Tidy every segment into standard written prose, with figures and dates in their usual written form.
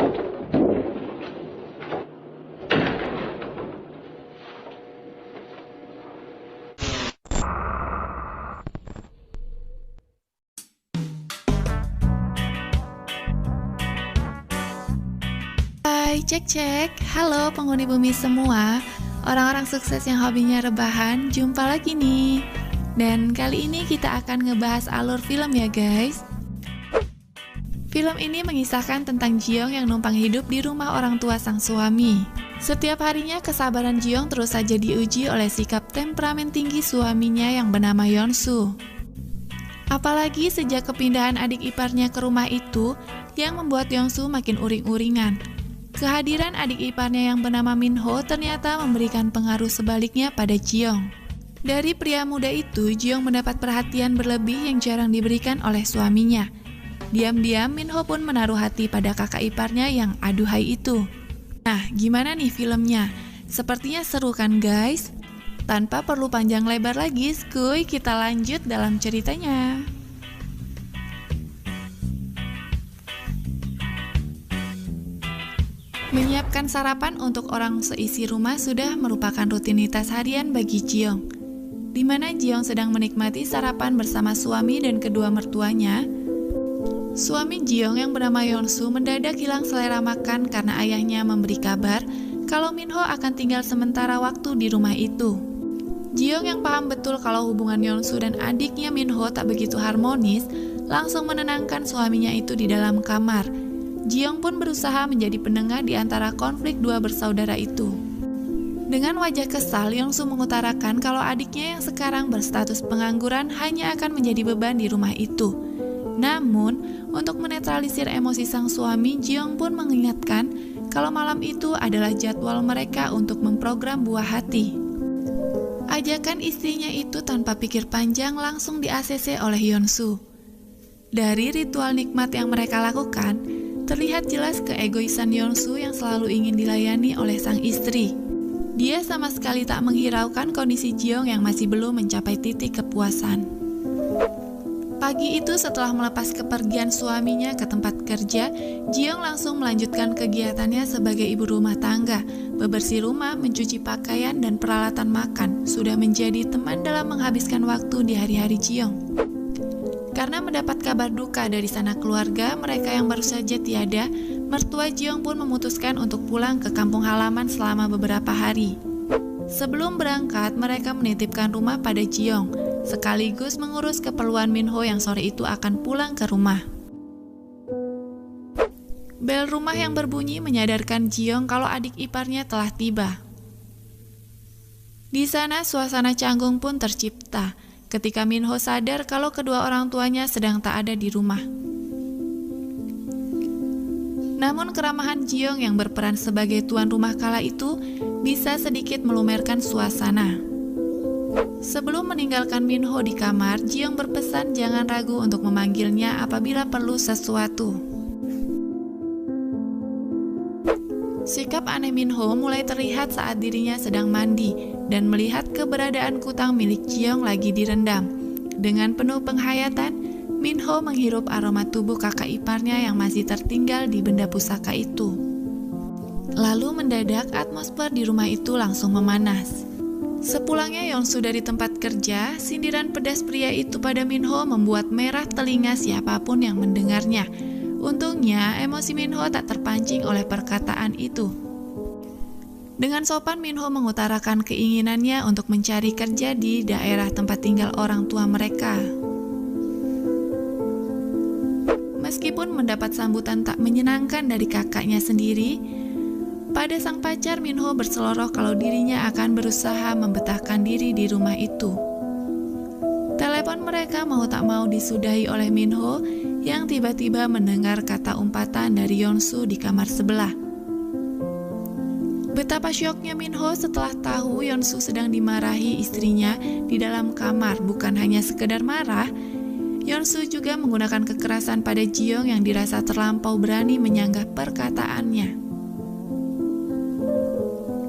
Hai, cek-cek. Halo penghuni bumi semua. Orang-orang sukses yang hobinya rebahan, jumpa lagi nih. Dan kali ini kita akan ngebahas alur film ya guys. Film ini mengisahkan tentang Ji-young yang numpang hidup di rumah orang tua sang suami. Setiap harinya kesabaran Ji-young terus saja diuji oleh sikap temperamen tinggi suaminya yang bernama Yeon-soo. Apalagi sejak kepindahan adik iparnya ke rumah itu yang membuat Yeon-soo makin uring-uringan. Kehadiran adik iparnya yang bernama Min-ho ternyata memberikan pengaruh sebaliknya pada Ji-young. Dari pria muda itu, Ji-young mendapat perhatian berlebih yang jarang diberikan oleh suaminya. Diam-diam, Min-ho pun menaruh hati pada kakak iparnya yang aduhai itu. Nah, gimana nih filmnya? Sepertinya seru kan guys? Tanpa perlu panjang lebar lagi, skuy, kita lanjut dalam ceritanya. Menyiapkan sarapan untuk orang seisi rumah sudah merupakan rutinitas harian bagi Ji-young. Di mana Ji-young sedang menikmati sarapan bersama suami dan kedua mertuanya. Suami Ji-young yang bernama Yeon-soo mendadak hilang selera makan karena ayahnya memberi kabar kalau Min-ho akan tinggal sementara waktu di rumah itu. Ji-young yang paham betul kalau hubungan Yeon-soo dan adiknya Min-ho tak begitu harmonis, langsung menenangkan suaminya itu di dalam kamar. Ji-young pun berusaha menjadi penengah di antara konflik dua bersaudara itu. Dengan wajah kesal, Yeon-soo mengutarakan kalau adiknya yang sekarang berstatus pengangguran hanya akan menjadi beban di rumah itu. Namun, untuk menetralisir emosi sang suami, Ji-young pun mengingatkan kalau malam itu adalah jadwal mereka untuk memprogram buah hati. Ajakan istrinya itu tanpa pikir panjang langsung di-ACC oleh Yeon-soo. Dari ritual nikmat yang mereka lakukan, terlihat jelas keegoisan Yeon-soo yang selalu ingin dilayani oleh sang istri. Dia sama sekali tak menghiraukan kondisi Ji-young yang masih belum mencapai titik kepuasan. Pagi itu setelah melepas kepergian suaminya ke tempat kerja, Ji-young langsung melanjutkan kegiatannya sebagai ibu rumah tangga. Bebersih rumah, mencuci pakaian, dan peralatan makan sudah menjadi teman dalam menghabiskan waktu di hari-hari Ji-young. Karena mendapat kabar duka dari sanak keluarga mereka yang baru saja tiada, mertua Ji-young pun memutuskan untuk pulang ke kampung halaman selama beberapa hari. Sebelum berangkat, mereka menitipkan rumah pada Ji-young, sekaligus mengurus keperluan Min-ho yang sore itu akan pulang ke rumah. Bel rumah yang berbunyi menyadarkan Ji-young kalau adik iparnya telah tiba. Di sana suasana canggung pun tercipta ketika Min-ho sadar kalau kedua orang tuanya sedang tak ada di rumah. Namun keramahan Ji-young yang berperan sebagai tuan rumah kala itu bisa sedikit melumerkan suasana. Sebelum meninggalkan Min-ho di kamar, Ji-young berpesan jangan ragu untuk memanggilnya apabila perlu sesuatu. Sikap aneh Min-ho mulai terlihat saat dirinya sedang mandi dan melihat keberadaan kutang milik Ji-young lagi direndam. Dengan penuh penghayatan, Min-ho menghirup aroma tubuh kakak iparnya yang masih tertinggal di benda pusaka itu. Lalu mendadak atmosfer di rumah itu langsung memanas. Sepulangnya Yeon-soo dari tempat kerja, sindiran pedas pria itu pada Min-ho membuat merah telinga siapapun yang mendengarnya. Untungnya, emosi Min-ho tak terpancing oleh perkataan itu. Dengan sopan, Min-ho mengutarakan keinginannya untuk mencari kerja di daerah tempat tinggal orang tua mereka. Meskipun mendapat sambutan tak menyenangkan dari kakaknya sendiri, pada sang pacar Min-ho berseloroh kalau dirinya akan berusaha membetahkan diri di rumah itu. Telepon mereka mau tak mau disudahi oleh Min-ho yang tiba-tiba mendengar kata umpatan dari Yeon-soo di kamar sebelah. Betapa syoknya Min-ho setelah tahu Yeon-soo sedang dimarahi istrinya di dalam kamar. Bukan hanya sekedar marah, Yeon-soo juga menggunakan kekerasan pada Ji-young yang dirasa terlampau berani menyanggah perkataannya.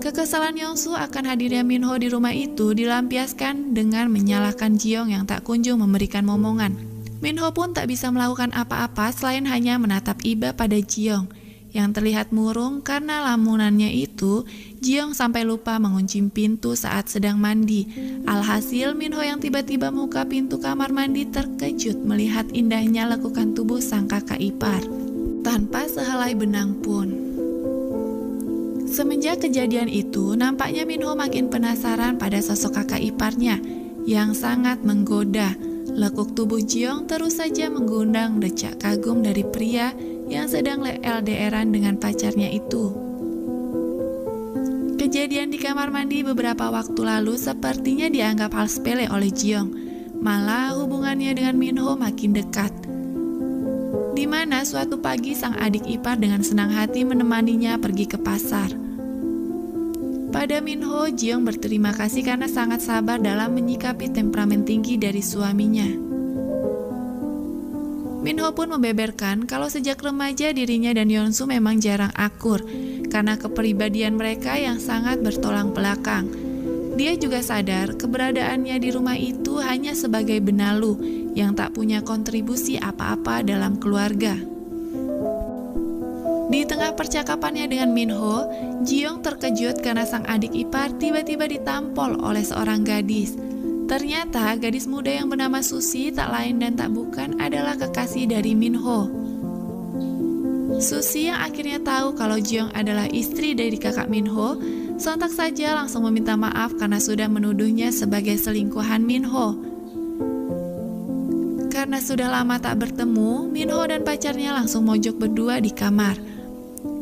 Kekesalan Yeon-soo akan hadirnya Min-ho di rumah itu dilampiaskan dengan menyalahkan Ji-young yang tak kunjung memberikan momongan. Min-ho pun tak bisa melakukan apa-apa selain hanya menatap iba pada Ji-young. yang terlihat murung karena lamunannya itu. Jiong sampai lupa mengunci pintu saat sedang mandi. Alhasil Minho yang tiba-tiba membuka pintu kamar mandi terkejut melihat indahnya lekukan tubuh sang kakak ipar tanpa sehelai benang pun. Semenjak kejadian itu, nampaknya Minho makin penasaran pada sosok kakak iparnya yang sangat menggoda. Lekuk tubuh Jiong terus saja mengundang decak kagum dari pria yang sedang LDR-an dengan pacarnya itu. Kejadian di kamar mandi beberapa waktu lalu sepertinya dianggap hal sepele oleh Jiong. Malah hubungannya dengan Minho makin dekat. Di mana suatu pagi sang adik ipar dengan senang hati menemaninya pergi ke pasar. Pada Minho, Jiong berterima kasih karena sangat sabar dalam menyikapi temperamen tinggi dari suaminya. Minho pun membeberkan kalau sejak remaja dirinya dan Yeonsu memang jarang akur karena kepribadian mereka yang sangat bertolak belakang. Dia juga sadar keberadaannya di rumah itu hanya sebagai benalu yang tak punya kontribusi apa-apa dalam keluarga. Di tengah percakapannya dengan Minho, Jiong terkejut karena sang adik ipar tiba-tiba ditampol oleh seorang gadis. Ternyata gadis muda yang bernama Susi tak lain dan tak bukan adalah kekasih dari Minho. Susi yang akhirnya tahu kalau Jiong adalah istri dari kakak Minho, sontak saja langsung meminta maaf karena sudah menuduhnya sebagai selingkuhan Minho. Karena sudah lama tak bertemu, Minho dan pacarnya langsung mojok berdua di kamar.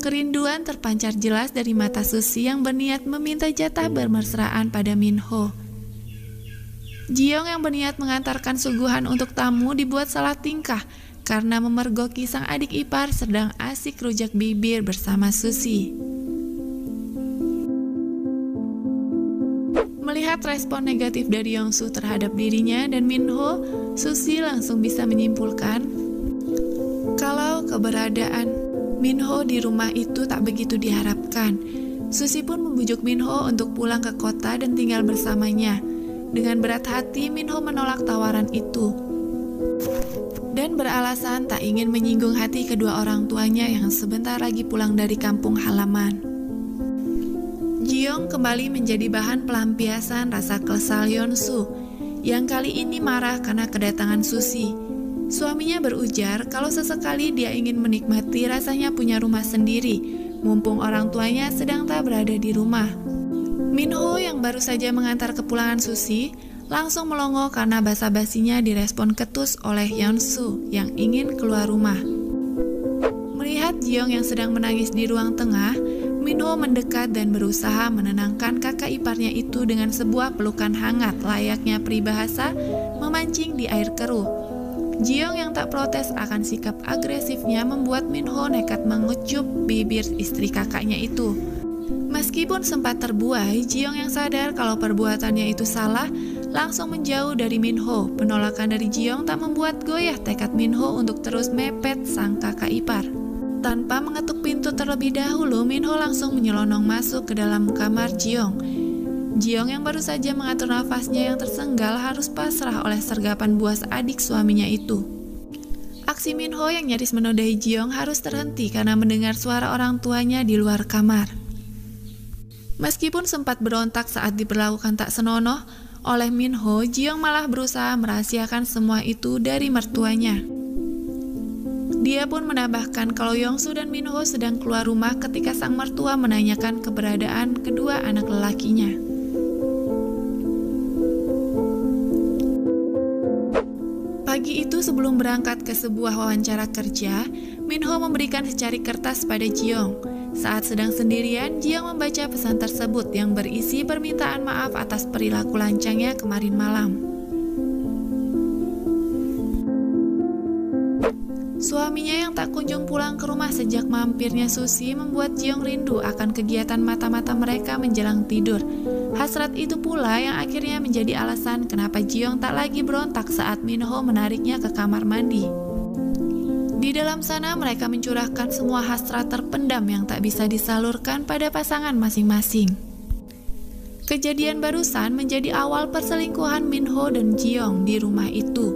Kerinduan terpancar jelas dari mata Susi yang berniat meminta jatah bermesraan pada Minho. Jiong yang berniat mengantarkan suguhan untuk tamu dibuat salah tingkah karena memergoki sang adik ipar sedang asik rujak bibir bersama Susi. Melihat respon negatif dari Yeonsu terhadap dirinya dan Minho, Susi langsung bisa menyimpulkan kalau keberadaan Minho di rumah itu tak begitu diharapkan. Susi pun membujuk Minho untuk pulang ke kota dan tinggal bersamanya. Dengan berat hati, Minho menolak tawaran itu dan beralasan tak ingin menyinggung hati kedua orang tuanya yang sebentar lagi pulang dari kampung halaman. Jiong kembali menjadi bahan pelampiasan rasa kesal Yeonsu yang kali ini marah karena kedatangan Susi. Suaminya berujar kalau sesekali dia ingin menikmati rasanya punya rumah sendiri, mumpung orang tuanya sedang tak berada di rumah. Minho yang baru saja mengantar kepulangan Susi langsung melongo karena basa-basinya direspon ketus oleh Yeonsu yang ingin keluar rumah. Melihat Jiong yang sedang menangis di ruang tengah, Minho mendekat dan berusaha menenangkan kakak iparnya itu dengan sebuah pelukan hangat layaknya peribahasa memancing di air keruh. Jiong yang tak protes akan sikap agresifnya membuat Minho nekat mengecup bibir istri kakaknya itu. Meskipun sempat terbuai, Jiong yang sadar kalau perbuatannya itu salah, langsung menjauh dari Minho. Penolakan dari Jiong tak membuat goyah tekad Minho untuk terus mepet sang kakak ipar. Tanpa mengetuk pintu terlebih dahulu, Minho langsung menyelonong masuk ke dalam kamar Jiong. Jiong yang baru saja mengatur nafasnya yang tersenggal harus pasrah oleh sergapan buas adik suaminya itu. Aksi Minho yang nyaris menodai Jiong harus terhenti karena mendengar suara orang tuanya di luar kamar. Meskipun sempat berontak saat diperlakukan tak senonoh oleh Minho, Jiong malah berusaha merahasiakan semua itu dari mertuanya. Dia pun menambahkan kalau Yeonsu dan Minho sedang keluar rumah ketika sang mertua menanyakan keberadaan kedua anak lelakinya. Pagi itu sebelum berangkat ke sebuah wawancara kerja, Minho memberikan secari kertas pada Jiong. Saat sedang sendirian, Jiong membaca pesan tersebut yang berisi permintaan maaf atas perilaku lancangnya kemarin malam. Suaminya yang tak kunjung pulang ke rumah sejak mampirnya Susi membuat Jiong rindu akan kegiatan mata-mata mereka menjelang tidur. Hasrat itu pula yang akhirnya menjadi alasan kenapa Jiong tak lagi berontak saat Minho menariknya ke kamar mandi. Di dalam sana mereka mencurahkan semua hasrat terpendam yang tak bisa disalurkan pada pasangan masing-masing. Kejadian barusan menjadi awal perselingkuhan Minho dan Jiong di rumah itu,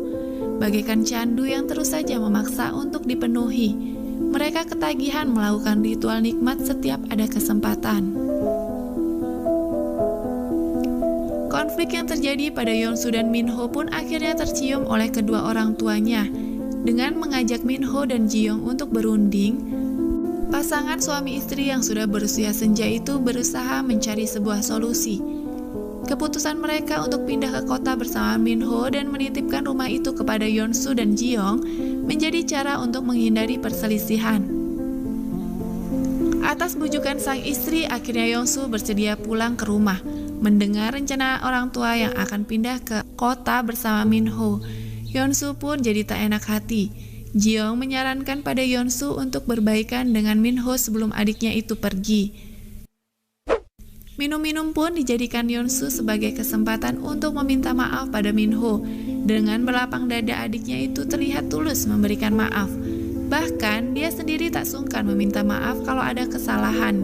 bagaikan candu yang terus saja memaksa untuk dipenuhi. Mereka ketagihan melakukan ritual nikmat setiap ada kesempatan. Konflik yang terjadi pada Yeonsu dan Minho pun akhirnya tercium oleh kedua orang tuanya. Dengan mengajak Minho dan Jiyoung untuk berunding, pasangan suami istri yang sudah berusia senja itu berusaha mencari sebuah solusi. Keputusan mereka untuk pindah ke kota bersama Minho dan menitipkan rumah itu kepada Yeonsu dan Jiyoung menjadi cara untuk menghindari perselisihan. Atas bujukan sang istri, akhirnya Yeonsu bersedia pulang ke rumah. Mendengar rencana orang tua yang akan pindah ke kota bersama Minho, Yeonsu pun jadi tak enak hati. Jiyoung menyarankan pada Yeonsu untuk berbaikan dengan Minho sebelum adiknya itu pergi. Minum-minum pun dijadikan Yeonsu sebagai kesempatan untuk meminta maaf pada Minho. Dengan berlapang dada, adiknya itu terlihat tulus memberikan maaf. Bahkan dia sendiri tak sungkan meminta maaf kalau ada kesalahan.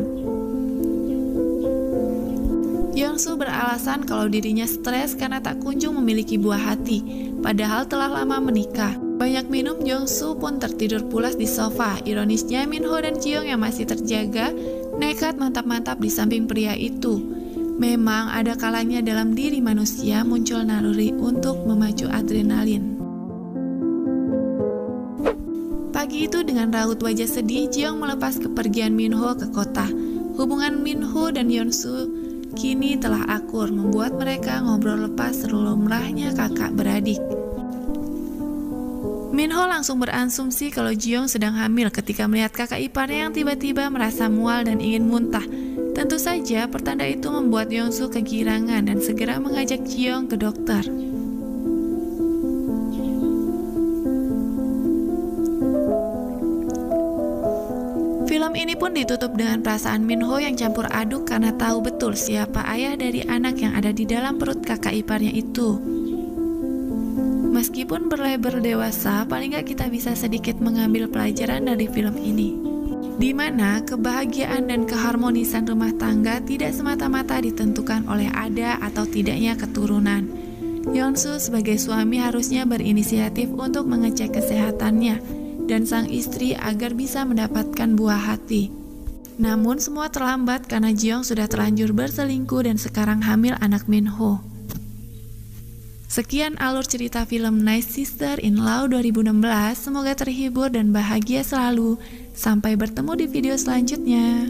Yeonsu beralasan kalau dirinya stres karena tak kunjung memiliki buah hati, padahal telah lama menikah. Banyak minum, Yeonsu pun tertidur pulas di sofa. Ironisnya, Minho dan Jiyoung yang masih terjaga nekat mantap-mantap di samping pria itu. Memang ada kalanya dalam diri manusia muncul naluri untuk memacu adrenalin. Pagi itu dengan raut wajah sedih, Jiyoung melepas kepergian Minho ke kota. Hubungan Minho dan Yeonsu kini telah akur, membuat mereka ngobrol lepas lumrahnya kakak beradik. Minho langsung berasumsi kalau Jiyoung sedang hamil ketika melihat kakak iparnya yang tiba-tiba merasa mual dan ingin muntah. Tentu saja pertanda itu membuat Yeonsu kegirangan dan segera mengajak Jiyoung ke dokter. Film ini pun ditutup dengan perasaan Minho yang campur aduk karena tahu betul siapa ayah dari anak yang ada di dalam perut kakak iparnya itu. Meskipun berlabel dewasa, paling gak kita bisa sedikit mengambil pelajaran dari film ini, di mana kebahagiaan dan keharmonisan rumah tangga tidak semata-mata ditentukan oleh ada atau tidaknya keturunan. Yeonsu sebagai suami harusnya berinisiatif untuk mengecek kesehatannya dan sang istri agar bisa mendapatkan buah hati. Namun semua terlambat karena Jiyoung sudah terlanjur berselingkuh dan sekarang hamil anak Minho. Sekian alur cerita film Nice Sister in Law 2016. Semoga terhibur dan bahagia selalu. Sampai bertemu di video selanjutnya.